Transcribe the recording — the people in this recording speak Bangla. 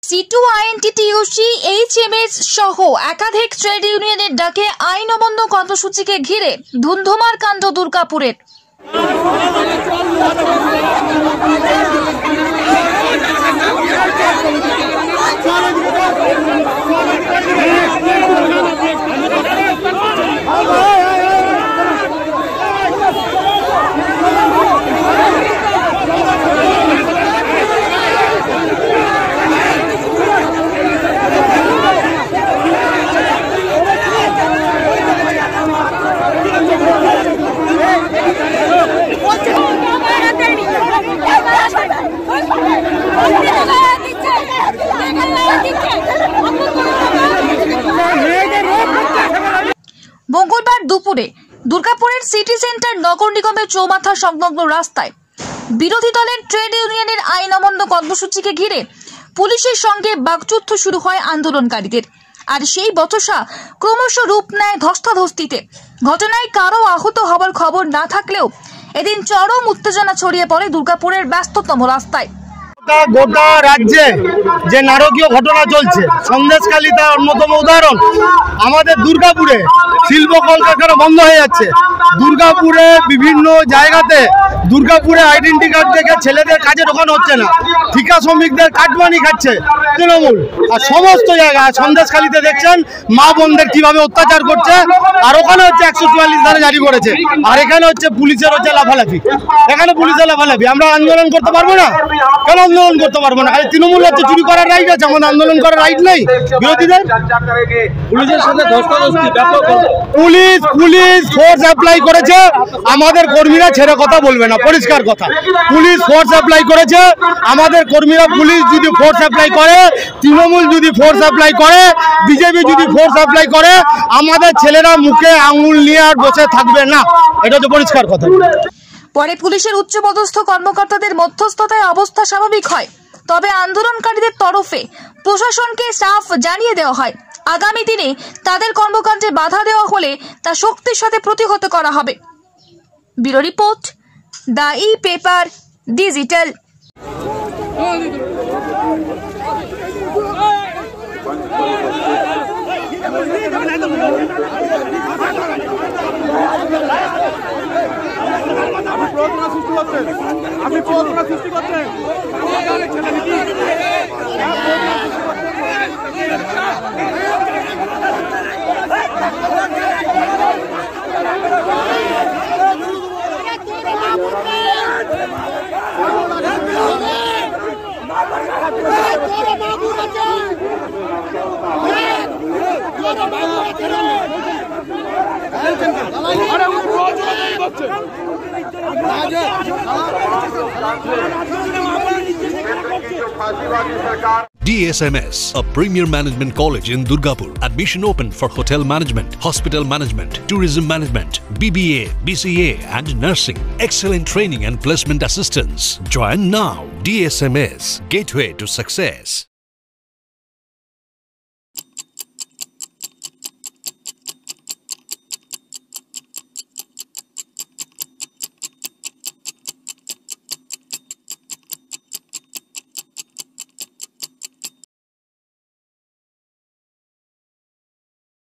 C2INTTUC HMS সহ একাধিক ট্রেড ইউনিয়নের ডাকে আইন অমান্য কর্মসূচিকে ঘিরে ধুন্ধুমার কাণ্ড দুর্গাপুরের। মঙ্গলবার দুপুরে দুর্গাপুরের সিটি সেন্টার নগর নিগমের চৌমাথা সংলগ্ন রাস্তায় বিরোধী দলের ট্রেড ইউনিয়নের আইন অমান্য কর্মসূচিকে ঘিরে পুলিশের সঙ্গে বাকযুদ্ধ শুরু হয় আন্দোলনকারীদের। আর সেই বচসা ক্রমশ রূপ নেয় ধস্তাধস্তিতে। ঘটনায় কারো আহত হওয়ার খবর না থাকলেও এদিন চরম উত্তেজনা ছড়িয়ে পড়ে দুর্গাপুরের ব্যস্ততম রাস্তায়। গোটা রাজ্যে যে নারকীয় ঘটনা চলছে, সন্দেশখালী তার অন্যতম উদাহরণ। আমাদের দুর্গাপুরে শিল্প কলকারখানা বন্ধ হয়ে যাচ্ছে। দুর্গাপুরে বিভিন্ন জায়গাতে দুর্গাপুরে আইডেন্টি কার্ড দেখে ছেলেদের কাজে ঢোকানো হচ্ছে না, ঠিকা শ্রমিকদের কাটমানি খাচ্ছে তৃণমূল। আর সমস্ত জায়গায় সন্দেশখালীতে দেখছেন মা বোনদের কিভাবে অত্যাচার করছে। আর ওখানে হচ্ছে 144 ধারা জারি করেছে, আর এখানে হচ্ছে পুলিশের হচ্ছে লাফালাফি। এখানে পুলিশের লাফালাফি। আমরা আন্দোলন করতে পারবো না? কেন আন্দোলন করতে পারবো না? খালি তৃণমূল হচ্ছে চুরি করার রাইট আছে, আমাদের আন্দোলন করার রাইট নেই বিরোধীদের? পুলিশের সাথে পুলিশ ফোর্স অ্যাপ্লাই করেছে, আমাদের কর্মীরা ছেড়ে কথা বলবে না, পরিষ্কার কথা। পুলিশ ফোর্স অ্যাপ্লাই করেছে, আমাদের কর্মীরা। পুলিশ যদি ফোর্স অ্যাপ্লাই করে, তৃণমূল যদি ফোর্স অ্যাপ্লাই করে, বিজেপি যদি ফোর্স অ্যাপ্লাই করে, আমাদের ছেলেরা মুখে আঙুল নিয়ে আর বসে থাকবে না, এটা হচ্ছে পরিষ্কার কথা। পরে পুলিশের উচ্চপদস্থ কর্মকর্তাদের মধ্যস্থতায় অবস্থা স্বাভাবিক হয়। তবে আন্দোলনকারীদের তরফে প্রশাসনকে সাফ জানিয়ে দেওয়া হয়, আগামী দিনে তাদের কর্মকাণ্ডে বাধা দেওয়া হলে তা শক্তির সাথে প্রতিহত করা হবে। Bureau report, the e-paper digital. আপনি প্রশ্ন সৃষ্টি করছেন। DSMS, a premier management college in Durgapur. Admission open for hotel management, hospital management, tourism management, BBA, BCA and nursing. Excellent training and placement assistance. Join now. DSMS, gateway to success.